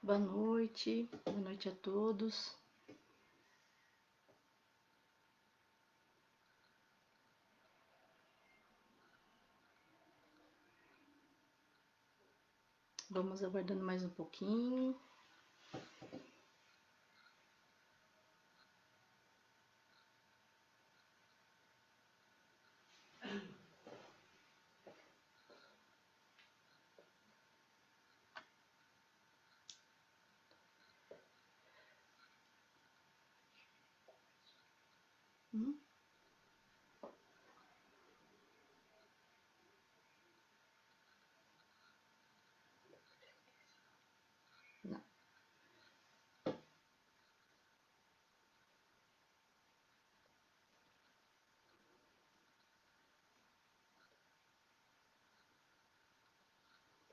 Boa noite a todos. Vamos aguardando mais um pouquinho. Hum? Não.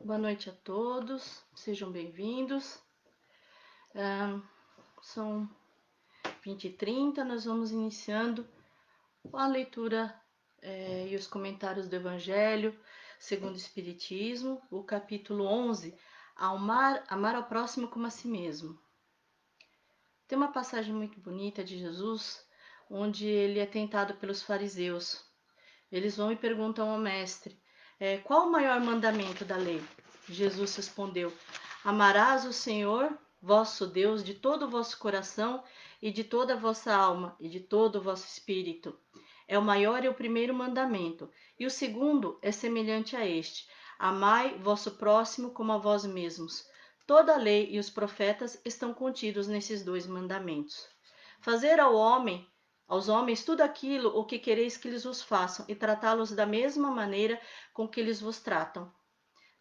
Boa noite a todos, sejam bem-vindos. São 20h30, nós vamos iniciando a leitura e os comentários do Evangelho segundo o Espiritismo, o capítulo 11, amar ao próximo como a si mesmo. Tem uma passagem muito bonita de Jesus, onde ele é tentado pelos fariseus. Eles vão e perguntam ao mestre, qual o maior mandamento da lei? Jesus respondeu, amarás o Senhor, vosso Deus, de todo o vosso coração e de toda a vossa alma e de todo o vosso espírito. É o maior e o primeiro mandamento. E o segundo é semelhante a este, amai vosso próximo como a vós mesmos. Toda a lei e os profetas estão contidos nesses dois mandamentos. Fazer aos homens tudo aquilo o que quereis que eles vos façam e tratá-los da mesma maneira com que eles vos tratam.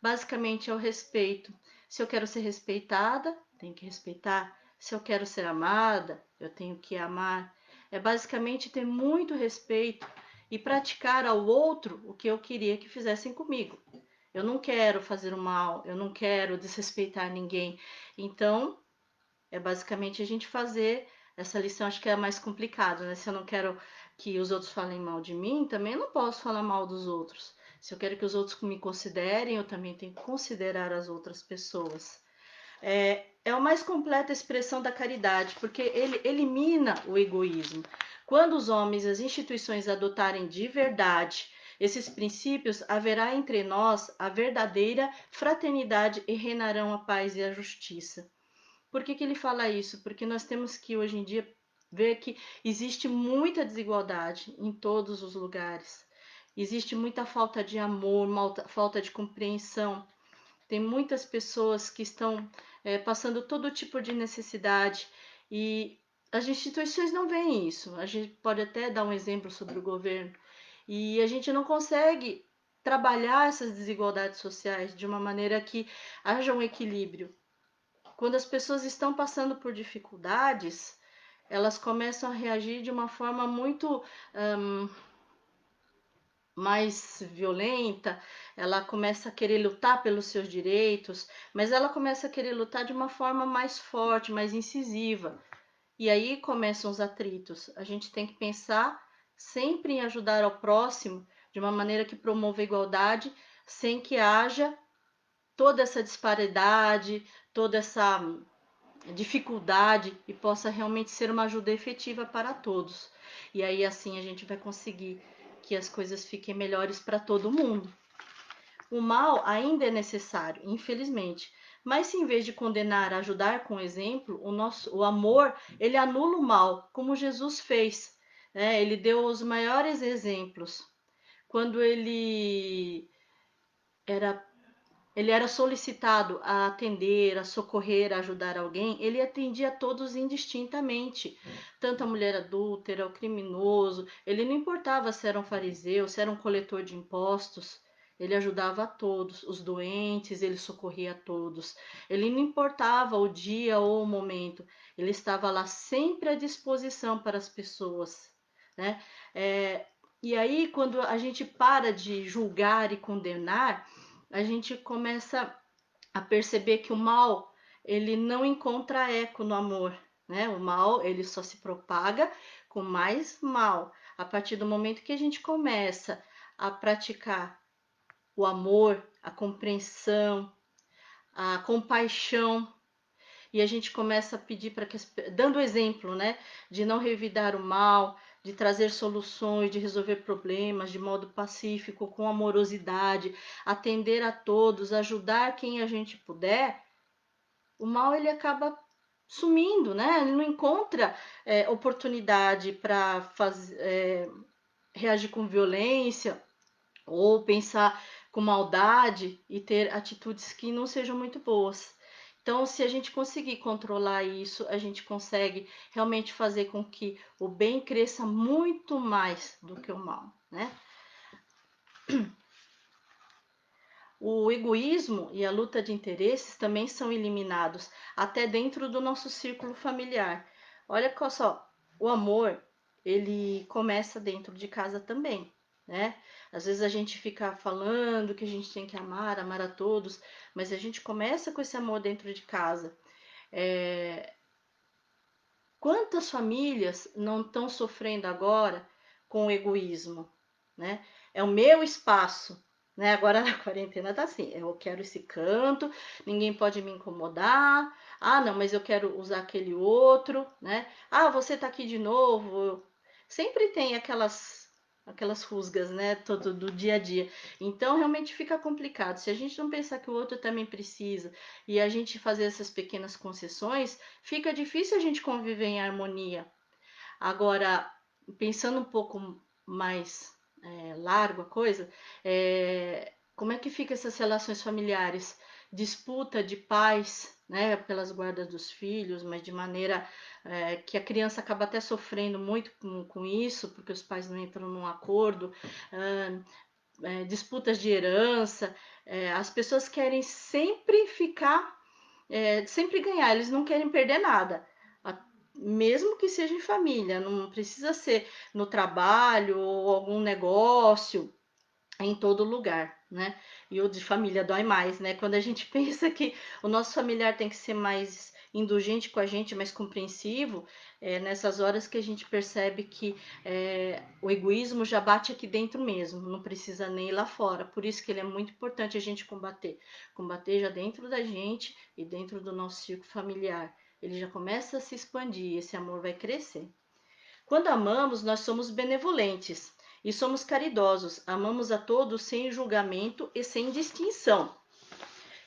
Basicamente é o respeito. Se eu quero ser respeitada, tenho que respeitar. Se eu quero ser amada, eu tenho que amar. É basicamente ter muito respeito e praticar ao outro o que eu queria que fizessem comigo. Eu não quero fazer o mal, eu não quero desrespeitar ninguém. Então, é basicamente a gente fazer essa lição, acho que é a mais complicada, né? Se eu não quero que os outros falem mal de mim, também não posso falar mal dos outros. Se eu quero que os outros me considerem, eu também tenho que considerar as outras pessoas. É a mais completa expressão da caridade, porque ele elimina o egoísmo. Quando os homens e as instituições adotarem de verdade esses princípios, haverá entre nós a verdadeira fraternidade e reinarão a paz e a justiça. Por que ele fala isso? Porque nós temos que, hoje em dia, ver que existe muita desigualdade em todos os lugares. Existe muita falta de amor, falta de compreensão. Tem muitas pessoas que estão passando todo tipo de necessidade e as instituições não veem isso. A gente pode até dar um exemplo sobre o governo. E a gente não consegue trabalhar essas desigualdades sociais de uma maneira que haja um equilíbrio. Quando as pessoas estão passando por dificuldades, elas começam a reagir de uma forma muito mais violenta, ela começa a querer lutar pelos seus direitos, mas ela começa a querer lutar de uma forma mais forte, mais incisiva. E aí começam os atritos. A gente tem que pensar sempre em ajudar ao próximo de uma maneira que promova a igualdade, sem que haja toda essa disparidade, toda essa dificuldade e possa realmente ser uma ajuda efetiva para todos. E aí assim a gente vai conseguir que as coisas fiquem melhores para todo mundo. O mal ainda é necessário, infelizmente, mas se em vez de condenar, ajudar com exemplo, o amor, ele anula o mal, como Jesus fez. Ele deu os maiores exemplos. Quando era ele era solicitado a atender, a socorrer, a ajudar alguém, ele atendia a todos indistintamente, tanto a mulher adúltera, o criminoso, ele não importava se era um fariseu, se era um coletor de impostos, ele ajudava a todos, os doentes, ele socorria a todos, ele não importava o dia ou o momento, ele estava lá sempre à disposição para as pessoas, né? E aí, quando a gente para de julgar e condenar, a gente começa a perceber que o mal, ele não encontra eco no amor, né? O mal, ele só se propaga com mais mal. A partir do momento que a gente começa a praticar o amor, a compreensão, a compaixão, e a gente começa a pedir para que, dando exemplo, né, de não revidar o mal, de trazer soluções, de resolver problemas de modo pacífico, com amorosidade, atender a todos, ajudar quem a gente puder, o mal ele acaba sumindo, né? Ele não encontra oportunidade para reagir com violência ou pensar com maldade e ter atitudes que não sejam muito boas. Então, se a gente conseguir controlar isso, a gente consegue realmente fazer com que o bem cresça muito mais do que o mal, né? O egoísmo e a luta de interesses também são eliminados, até dentro do nosso círculo familiar. Olha só, o amor, ele começa dentro de casa também, né? Às vezes a gente fica falando que a gente tem que amar, amar a todos, mas a gente começa com esse amor dentro de casa. Quantas famílias não estão sofrendo agora com o egoísmo, né? É o meu espaço, né? Agora na quarentena tá assim, eu quero esse canto, ninguém pode me incomodar. Ah, não, mas eu quero usar aquele outro, né? Ah, você tá aqui de novo. Sempre tem aquelas rusgas, né, todo do dia a dia. Então realmente fica complicado. Se a gente não pensar que o outro também precisa e a gente fazer essas pequenas concessões, fica difícil a gente conviver em harmonia. Agora, pensando um pouco mais largo a coisa, como é que fica essas relações familiares? Disputa de pais, né, pelas guardas dos filhos, mas de maneira que a criança acaba até sofrendo muito com isso, porque os pais não entram num acordo. Disputas de herança, as pessoas querem sempre ficar, sempre ganhar, eles não querem perder nada, mesmo que seja em família, não precisa ser no trabalho ou algum negócio, em todo lugar, né? E o de família dói mais, né? Quando a gente pensa que o nosso familiar tem que ser mais indulgente com a gente, mais compreensivo, nessas horas que a gente percebe que o egoísmo já bate aqui dentro mesmo, não precisa nem ir lá fora. Por isso que ele é muito importante a gente combater já dentro da gente e dentro do nosso círculo familiar. Ele já começa a se expandir, esse amor vai crescer. Quando amamos, nós somos benevolentes e somos caridosos. Amamos a todos sem julgamento e sem distinção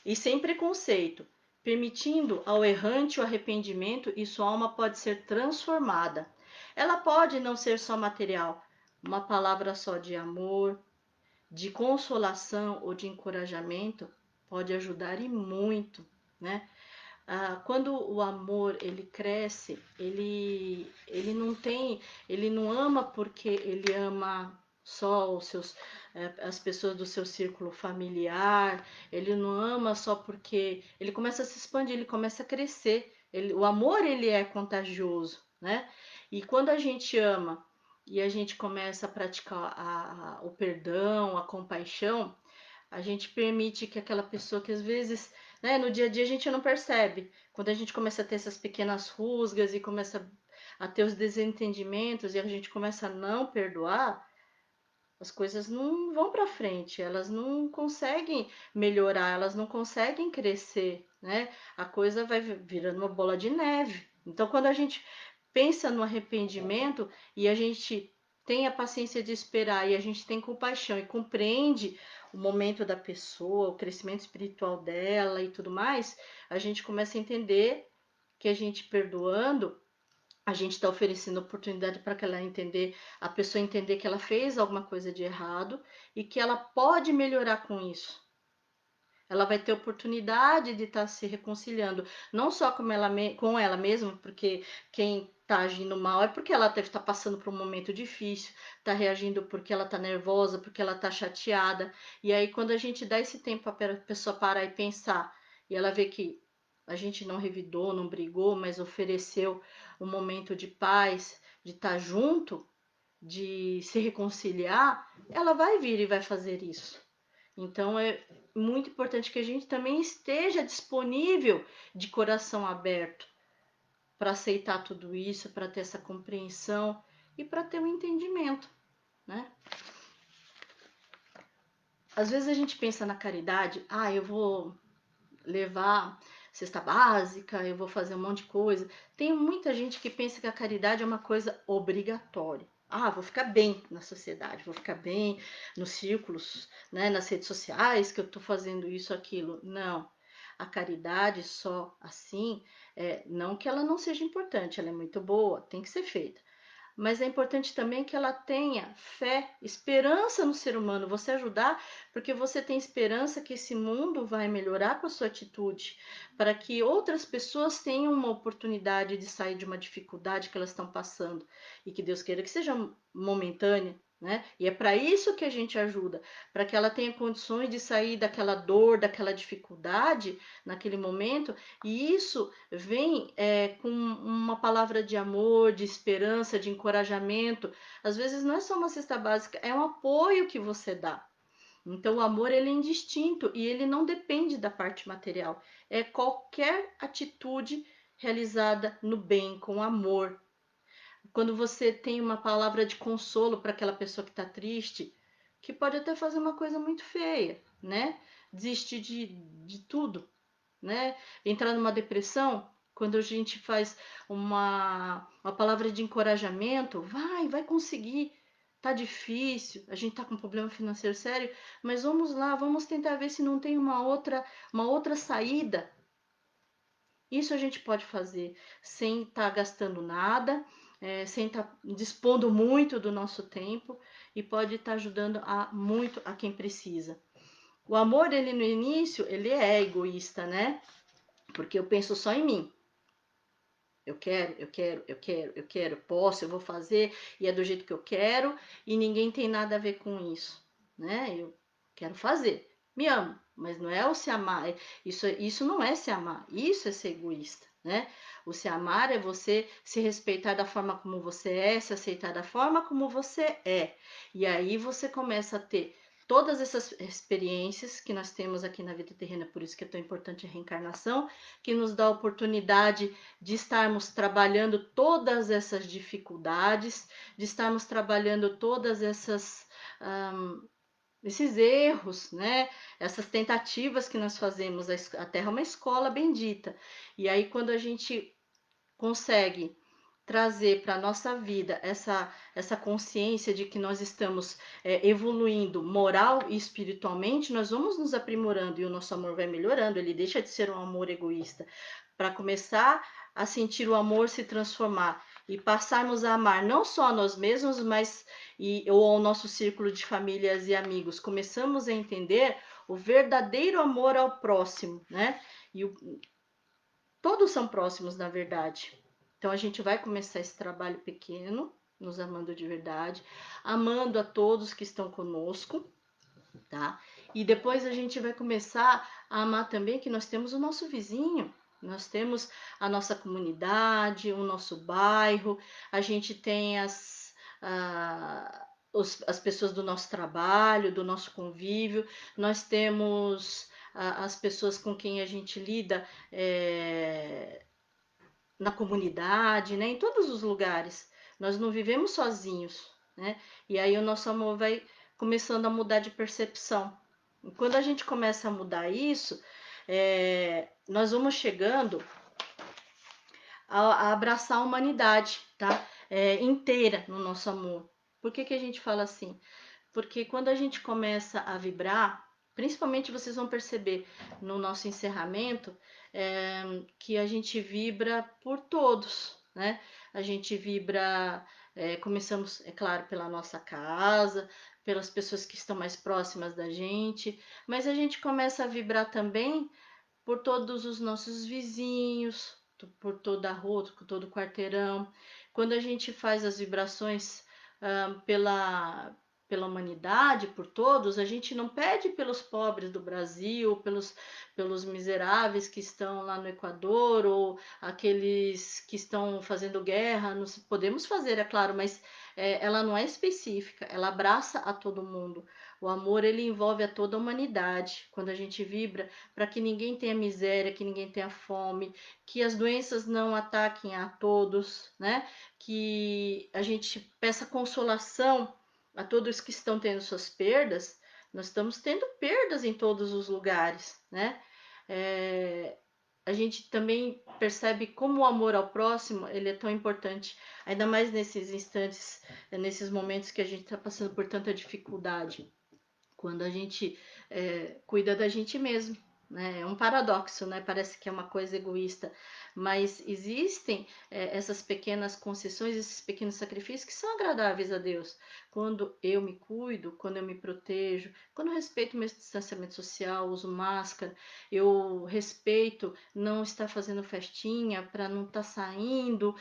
e sem preconceito, permitindo ao errante o arrependimento e sua alma pode ser transformada. Ela pode não ser só material, uma palavra só de amor, de consolação ou de encorajamento pode ajudar e muito, né? Quando o amor ele cresce, ele não ama porque ele ama só as pessoas do seu círculo familiar, ele não ama só porque ele começa a se expandir, ele começa a crescer. O amor ele é contagioso, né? E quando a gente ama e a gente começa a praticar o perdão, a compaixão, a gente permite que aquela pessoa que às vezes, né, no dia a dia a gente não percebe, quando a gente começa a ter essas pequenas rusgas e começa a ter os desentendimentos e a gente começa a não perdoar, as coisas não vão para frente, elas não conseguem melhorar, elas não conseguem crescer, né? A coisa vai virando uma bola de neve. Então, quando a gente pensa no arrependimento e a gente tem a paciência de esperar e a gente tem compaixão e compreende o momento da pessoa, o crescimento espiritual dela e tudo mais, a gente começa a entender que a gente perdoando, a gente está oferecendo oportunidade para que ela entender, a pessoa entender que ela fez alguma coisa de errado e que ela pode melhorar com isso. Ela vai ter oportunidade de estar se reconciliando, não só com ela mesma, porque quem está agindo mal é porque ela deve estar passando por um momento difícil, está reagindo porque ela está nervosa, porque ela está chateada. E aí, quando a gente dá esse tempo para a pessoa parar e pensar, e ela vê que a gente não revidou, não brigou, mas ofereceu um momento de paz, de estar junto, de se reconciliar, ela vai vir e vai fazer isso. Então é muito importante que a gente também esteja disponível de coração aberto para aceitar tudo isso, para ter essa compreensão e para ter um entendimento, né? Às vezes a gente pensa na caridade, eu vou levar cesta básica, eu vou fazer um monte de coisa. Tem muita gente que pensa que a caridade é uma coisa obrigatória. Ah, vou ficar bem na sociedade, vou ficar bem nos círculos, né, nas redes sociais, que eu estou fazendo isso, aquilo. Não. A caridade só assim, não que ela não seja importante, ela é muito boa, tem que ser feita. Mas é importante também que ela tenha fé, esperança no ser humano, você ajudar, porque você tem esperança que esse mundo vai melhorar com a sua atitude, para que outras pessoas tenham uma oportunidade de sair de uma dificuldade que elas estão passando, e que Deus queira que seja momentânea, né? E é para isso que a gente ajuda, para que ela tenha condições de sair daquela dor, daquela dificuldade naquele momento, e isso vem com uma palavra de amor, de esperança, de encorajamento. Às vezes não é só uma cesta básica, é um apoio que você dá. Então o amor ele é indistinto e ele não depende da parte material. É qualquer atitude realizada no bem, com amor. Quando você tem uma palavra de consolo para aquela pessoa que está triste, que pode até fazer uma coisa muito feia, né? Desistir de tudo, né? Entrar numa depressão, quando a gente faz uma palavra de encorajamento, vai conseguir. Tá difícil, a gente tá com um problema financeiro sério, mas vamos lá, vamos tentar ver se não tem uma outra saída. Isso a gente pode fazer sem estar gastando nada, sem estar dispondo muito do nosso tempo e pode estar ajudando muito a quem precisa. O amor, ele no início, ele é egoísta, né? Porque eu penso só em mim. Eu quero, posso, eu vou fazer e é do jeito que eu quero e ninguém tem nada a ver com isso, né? Eu quero fazer, me amo, mas não é o se amar, isso não é se amar, isso é ser egoísta, né? O se amar é você se respeitar da forma como você é, se aceitar da forma como você é, e aí você começa a ter todas essas experiências que nós temos aqui na vida terrena, por isso que é tão importante a reencarnação, que nos dá a oportunidade de estarmos trabalhando todas essas dificuldades, de estarmos trabalhando todas esses erros, né? Essas tentativas que nós fazemos. A Terra é uma escola bendita. E aí, quando a gente consegue trazer para a nossa vida essa consciência de que nós estamos evoluindo moral e espiritualmente, nós vamos nos aprimorando e o nosso amor vai melhorando, ele deixa de ser um amor egoísta, para começar a sentir o amor se transformar e passarmos a amar não só a nós mesmos, mas ou ao nosso círculo de famílias e amigos. Começamos a entender o verdadeiro amor ao próximo, né? E todos são próximos, na verdade. Então a gente vai começar esse trabalho pequeno, nos amando de verdade, amando a todos que estão conosco, tá? E depois a gente vai começar a amar também que nós temos o nosso vizinho, nós temos a nossa comunidade, o nosso bairro, a gente tem as pessoas do nosso trabalho, do nosso convívio, nós temos as pessoas com quem a gente lida na comunidade, né? Em todos os lugares. Nós não vivemos sozinhos, né? E aí o nosso amor vai começando a mudar de percepção. E quando a gente começa a mudar isso, nós vamos chegando a abraçar a humanidade, tá? Inteira no nosso amor. Por que a gente fala assim? Porque quando a gente começa a vibrar, principalmente vocês vão perceber no nosso encerramento, que a gente vibra por todos, né? A gente vibra, começamos, é claro, pela nossa casa, pelas pessoas que estão mais próximas da gente, mas a gente começa a vibrar também por todos os nossos vizinhos, por toda a rua, por todo o quarteirão. Quando a gente faz as vibrações pela humanidade, por todos, a gente não pede pelos pobres do Brasil, pelos miseráveis que estão lá no Equador, ou aqueles que estão fazendo guerra. Nós podemos fazer, é claro, mas ela não é específica, ela abraça a todo mundo. O amor, ele envolve a toda a humanidade. Quando a gente vibra para que ninguém tenha miséria, que ninguém tenha fome, que as doenças não ataquem a todos, né? Que a gente peça consolação a todos que estão tendo suas perdas. Nós estamos tendo perdas em todos os lugares, né? a gente também percebe como o amor ao próximo ele é tão importante, ainda mais nesses instantes, nesses momentos que a gente está passando por tanta dificuldade, quando a gente cuida da gente mesmo. Né? É um paradoxo, né? Parece que é uma coisa egoísta, mas existem essas pequenas concessões, esses pequenos sacrifícios que são agradáveis a Deus. Quando eu me cuido, quando eu me protejo, quando eu respeito o meu distanciamento social, uso máscara, eu respeito não estar fazendo festinha, para não estar saindo,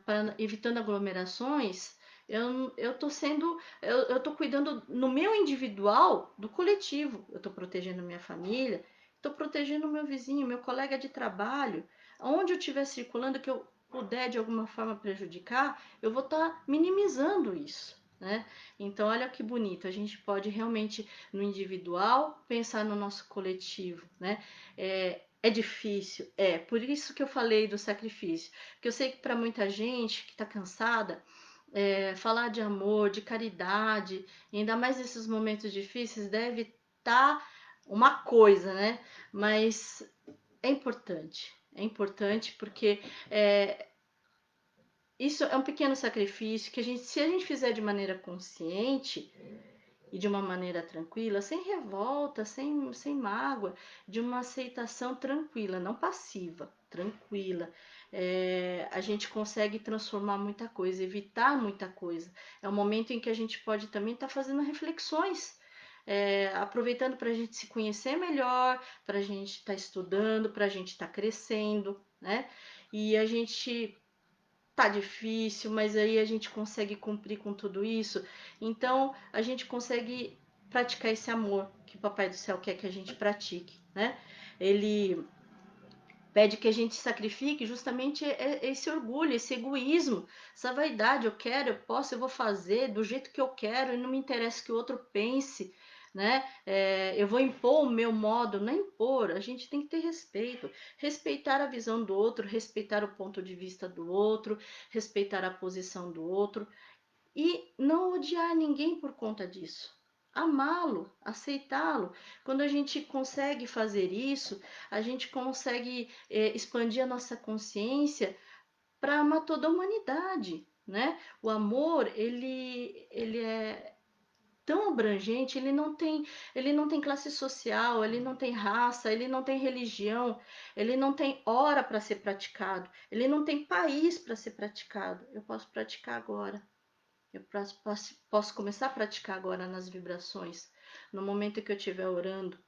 para evitando aglomerações, eu tô sendo, eu tô cuidando no meu individual do coletivo. Eu tô protegendo minha família, tô protegendo o meu vizinho, meu colega de trabalho. Onde eu estiver circulando que eu puder de alguma forma prejudicar, eu vou estar minimizando isso. Né? Então, olha que bonito, a gente pode realmente no individual pensar no nosso coletivo. Né? É difícil, por isso que eu falei do sacrifício, porque eu sei que para muita gente que está cansada, falar de amor, de caridade, ainda mais nesses momentos difíceis, deve estar uma coisa, né? Mas é importante porque isso é um pequeno sacrifício que se a gente fizer de maneira consciente e de uma maneira tranquila, sem revolta, sem mágoa, de uma aceitação tranquila, não passiva, tranquila, a gente consegue transformar muita coisa, evitar muita coisa. É um momento em que a gente pode também estar fazendo reflexões, aproveitando para a gente se conhecer melhor, para a gente estar estudando, para a gente estar crescendo, né? E a gente tá difícil, mas aí a gente consegue cumprir com tudo isso. Então a gente consegue praticar esse amor que o Papai do Céu quer que a gente pratique, né? Ele pede que a gente sacrifique justamente esse orgulho, esse egoísmo, essa vaidade. Eu quero, eu posso, eu vou fazer do jeito que eu quero e não me interessa que o outro pense. Né? Eu vou impor o meu modo, não é impor, a gente tem que ter respeito, respeitar a visão do outro, respeitar o ponto de vista do outro, respeitar a posição do outro e não odiar ninguém por conta disso. Amá-lo, aceitá-lo. Quando a gente consegue fazer isso, a gente consegue expandir a nossa consciência para amar toda a humanidade, né? O amor, ele é tão abrangente, ele não tem classe social, ele não tem raça, ele não tem religião, ele não tem hora para ser praticado, ele não tem país para ser praticado. Eu posso praticar agora. Eu posso começar a praticar agora nas vibrações. No momento que eu estiver orando,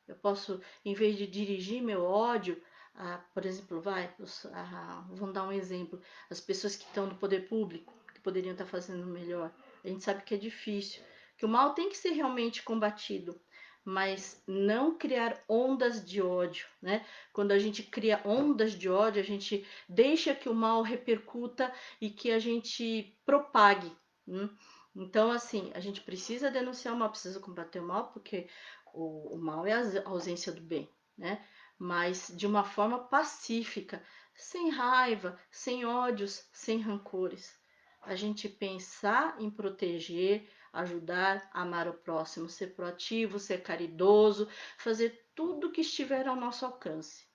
eu posso, em vez de dirigir meu ódio, por exemplo, vamos dar um exemplo, as pessoas que estão no poder público, que poderiam estar fazendo melhor. A gente sabe que é difícil, que o mal tem que ser realmente combatido, mas não criar ondas de ódio, né? Quando a gente cria ondas de ódio, a gente deixa que o mal repercuta e que a gente propague. Então, assim, a gente precisa denunciar o mal, precisa combater o mal, porque o mal é a ausência do bem, né? Mas de uma forma pacífica, sem raiva, sem ódios, sem rancores. A gente pensar em proteger, ajudar, amar o próximo, ser proativo, ser caridoso, fazer tudo que estiver ao nosso alcance.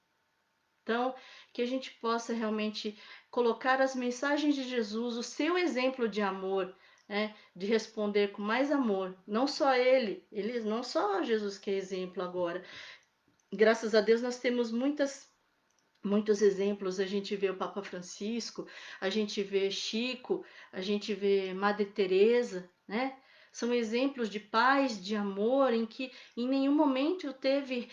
Então, que a gente possa realmente colocar as mensagens de Jesus, o seu exemplo de amor, né, de responder com mais amor. Não só ele, não só Jesus que é exemplo agora. Graças a Deus nós temos muitos exemplos. A gente vê o Papa Francisco, a gente vê Chico, a gente vê Madre Teresa, né? São exemplos de paz, de amor, em que em nenhum momento teve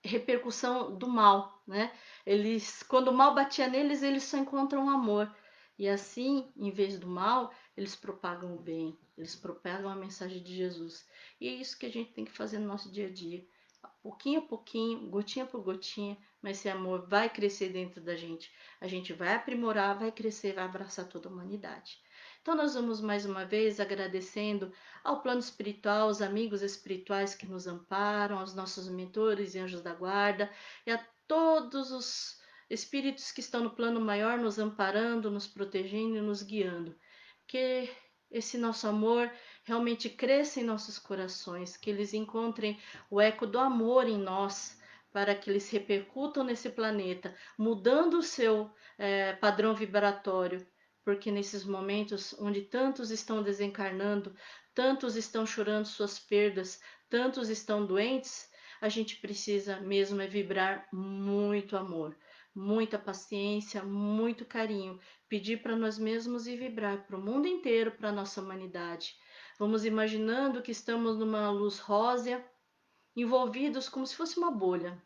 repercussão do mal, né? Eles, quando o mal batia neles, eles só encontram amor. E assim, em vez do mal, eles propagam o bem, eles propagam a mensagem de Jesus. E é isso que a gente tem que fazer no nosso dia a dia. Pouquinho a pouquinho, gotinha por gotinha, mas esse amor vai crescer dentro da gente. A gente vai aprimorar, vai crescer, vai abraçar toda a humanidade. Então nós vamos mais uma vez agradecendo ao plano espiritual, aos amigos espirituais que nos amparam, aos nossos mentores e anjos da guarda e a todos os espíritos que estão no plano maior nos amparando, nos protegendo e nos guiando. Que esse nosso amor realmente cresça em nossos corações, que eles encontrem o eco do amor em nós, para que eles repercutam nesse planeta, mudando o seu padrão vibratório, porque nesses momentos onde tantos estão desencarnando, tantos estão chorando suas perdas, tantos estão doentes, a gente precisa mesmo vibrar muito amor, muita paciência, muito carinho, pedir para nós mesmos e vibrar para o mundo inteiro, para a nossa humanidade. Vamos imaginando que estamos numa luz rósea, envolvidos como se fosse uma bolha.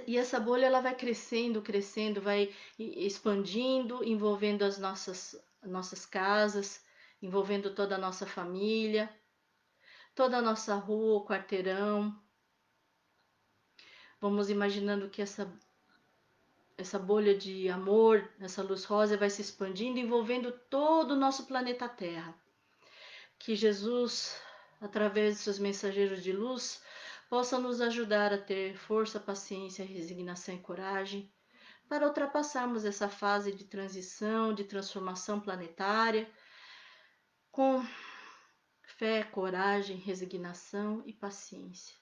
E essa bolha ela vai crescendo, crescendo, vai expandindo, envolvendo as nossas casas, envolvendo toda a nossa família, toda a nossa rua, o quarteirão. Vamos imaginando que essa bolha de amor, essa luz rosa vai se expandindo, envolvendo todo o nosso planeta Terra. Que Jesus, através de seus mensageiros de luz, possa nos ajudar a ter força, paciência, resignação e coragem para ultrapassarmos essa fase de transição, de transformação planetária, com fé, coragem, resignação e paciência.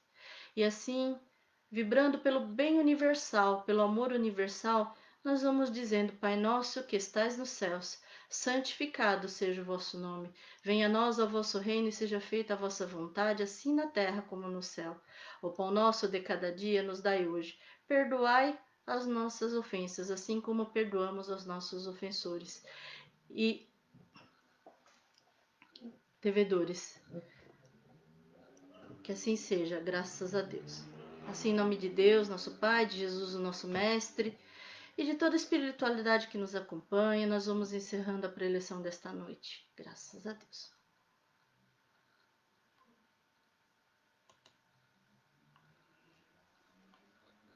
E assim, vibrando pelo bem universal, pelo amor universal, nós vamos dizendo: Pai nosso que estais nos céus, santificado seja o vosso nome. Venha a nós o vosso reino e seja feita a vossa vontade, assim na terra como no céu. O pão nosso de cada dia nos dai hoje. Perdoai as nossas ofensas, assim como perdoamos aos nossos ofensores e devedores. Que assim seja, graças a Deus. Assim, em nome de Deus, nosso Pai, de Jesus, o nosso Mestre, e de toda a espiritualidade que nos acompanha, nós vamos encerrando a preleção desta noite. Graças a Deus.